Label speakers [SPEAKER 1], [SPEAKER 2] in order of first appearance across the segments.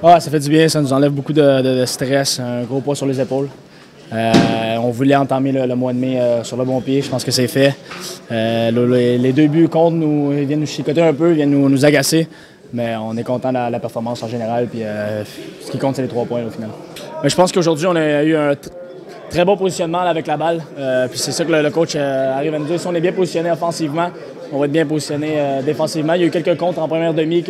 [SPEAKER 1] Ah, ça fait du bien, ça nous enlève beaucoup de stress, un gros poids sur les épaules. On voulait entamer le mois de mai sur le bon pied, je pense que c'est fait. Les 2 buts contre ils viennent nous chicoter un peu, ils viennent nous agacer, mais on est content de la performance en général, puis ce qui compte c'est les 3 points au final. Mais je pense qu'aujourd'hui on a eu un très bon positionnement là, avec la balle, puis c'est ça que le coach arrive à nous dire. Si on est bien positionné offensivement, on va être bien positionné défensivement. Il y a eu quelques contres en première demi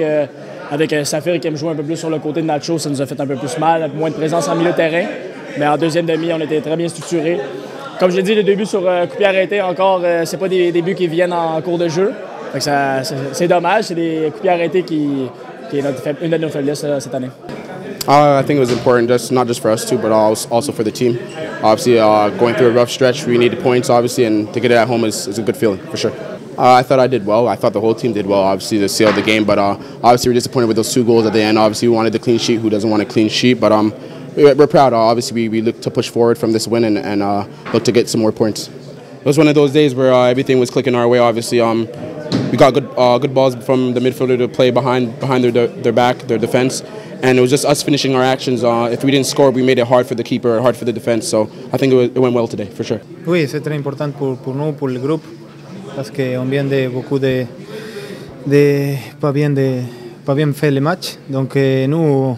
[SPEAKER 1] avec Safir qui aime jouer un peu plus sur le côté de Nacho, ça nous a fait un peu plus mal, moins de présence en milieu de terrain. Mais en deuxième demi, on était très bien structurés. Comme je l'ai dit, les 2 buts sur coup pied arrêté, encore, c'est pas des buts qui viennent en cours de jeu. C'est dommage, c'est des coups pieds arrêtés qui est une de nos faiblesses cette année.
[SPEAKER 2] I think it was important, not just for us too, but also for the team. Obviously, going through a rough stretch, we needed points, obviously, and to get it at home is a good feeling, for sure. I thought I did well. I thought the whole team did well, obviously, to seal the game. But obviously, we're disappointed with those 2 goals at the end. Obviously, we wanted the clean sheet. Who doesn't want a clean sheet? But we're proud. Obviously, we look to push forward from this win and look to get some more points. It was one of those days where everything was clicking our way. Obviously, we got good balls from the midfielder to play behind their back, their defense. And it was just us finishing our actions. If we didn't score, we made it hard for the keeper, hard for the defense. So I think it went well today, for sure.
[SPEAKER 3] Oui, c'est très important pour nous, pour le groupe, parce qu'on vient de beaucoup de pas bien fait le match. Donc nous,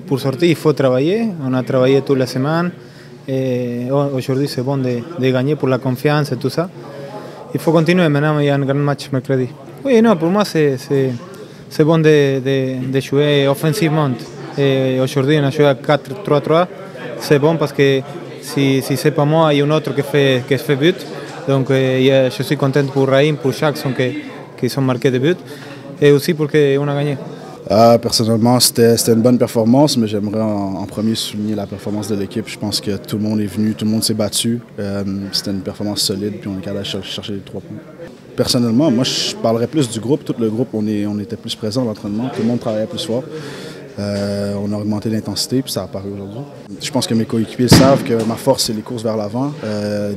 [SPEAKER 3] pour sortir, il faut travailler. On a travaillé toute la semaine. Aujourd'hui, c'est bon de gagner pour la confiance et tout ça. Il faut continuer. Maintenant, il y a un grand match mercredi. Oui, non, pour moi, c'est bon de jouer offensivement. Aujourd'hui, on a joué à 4-3-3. C'est bon parce que si c'est pas moi, il y a un autre qui fait but. Donc, je suis content pour Raïm, pour Jackson qui sont marqués de but. Et aussi pour qu'on a gagné.
[SPEAKER 4] Personnellement, c'était une bonne performance, mais j'aimerais en premier souligner la performance de l'équipe. Je pense que tout le monde est venu, tout le monde s'est battu. C'était une performance solide, puis on est capable de chercher les 3 points. Personnellement, moi, je parlerais plus du groupe. Tout le groupe, on était plus présent à l'entraînement. Tout le monde travaillait plus fort. On a augmenté l'intensité, puis ça a paru aujourd'hui. Je pense que mes coéquipiers savent que ma force, c'est les courses vers l'avant,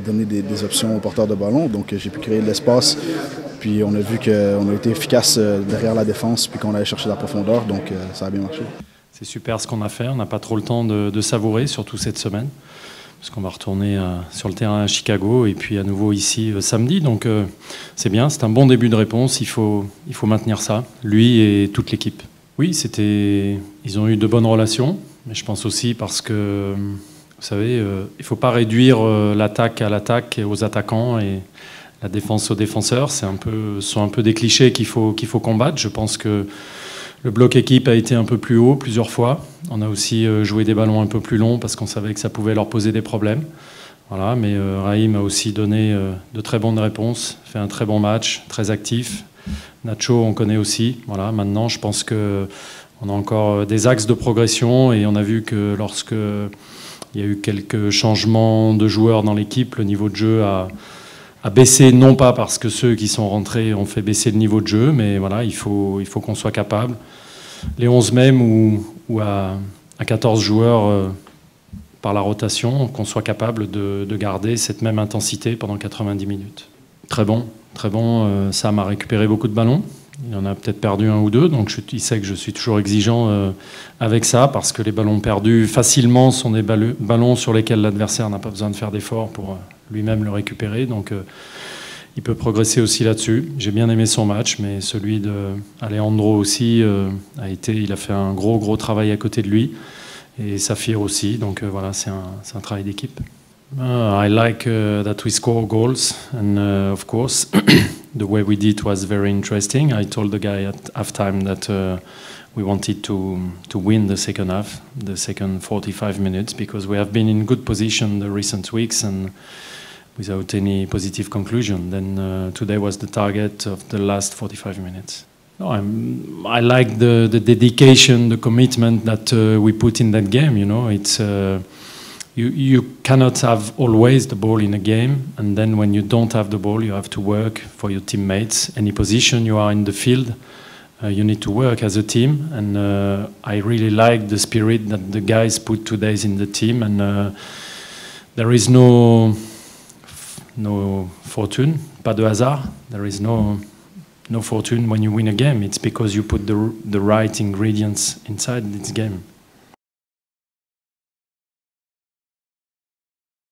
[SPEAKER 4] donner des options aux porteurs de ballon. Donc, j'ai pu créer de l'espace. Puis on a vu qu'on a été efficace derrière la défense, puis qu'on allait chercher la profondeur, donc ça a bien marché.
[SPEAKER 5] C'est super ce qu'on a fait, on n'a pas trop le temps de savourer, surtout cette semaine, parce qu'on va retourner sur le terrain à Chicago et puis à nouveau ici samedi, donc c'est bien, c'est un bon début de réponse, il faut maintenir ça, lui et toute l'équipe. Oui, ils ont eu de bonnes relations, mais je pense aussi parce que, vous savez, il ne faut pas réduire l'attaque à l'attaque et aux attaquants et la défense aux défenseurs, sont un peu des clichés qu'il faut combattre. Je pense que le bloc équipe a été un peu plus haut plusieurs fois. On a aussi joué des ballons un peu plus longs parce qu'on savait que ça pouvait leur poser des problèmes. Voilà, mais Raïm a aussi donné de très bonnes réponses, fait un très bon match, très actif. Nacho, on connaît aussi. Voilà, maintenant, je pense qu'on a encore des axes de progression et on a vu que lorsque il y a eu quelques changements de joueurs dans l'équipe, le niveau de jeu a baissé, non pas parce que ceux qui sont rentrés ont fait baisser le niveau de jeu, mais voilà, il faut qu'on soit capable, les 11 mêmes ou à 14 joueurs par la rotation, qu'on soit capable de garder cette même intensité pendant 90 minutes. Très bon. Sam a récupéré beaucoup de ballons. Il en a peut-être perdu 1 ou 2, donc il sait que je suis toujours exigeant avec ça, parce que les ballons perdus facilement sont des ballons sur lesquels l'adversaire n'a pas besoin de faire d'efforts pour lui-même le récupérer, donc il peut progresser aussi là-dessus. J'ai bien aimé son match, mais celui d'Alejandro aussi, il a fait un gros travail à côté de lui, et Safir aussi, donc voilà, c'est un travail d'équipe. I like that we score goals, and of course the way we did was very interesting. I told the guy at halftime that we wanted to win the second half, the second 45 minutes, because we have been in good position the recent weeks and without any positive conclusion. Then today was the target of the last 45 minutes. No, I like the dedication, the commitment that we put in that game. You know, it's you cannot have always the ball in a game, and then when you don't have the ball, you have to work for your teammates. Any position you are in the field, you need to work as a team, and I really like the spirit that the guys put today in the team, and there is no fortune, pas de hasard. There is no no fortune when you win a game. It's because you put the right ingredients inside this game.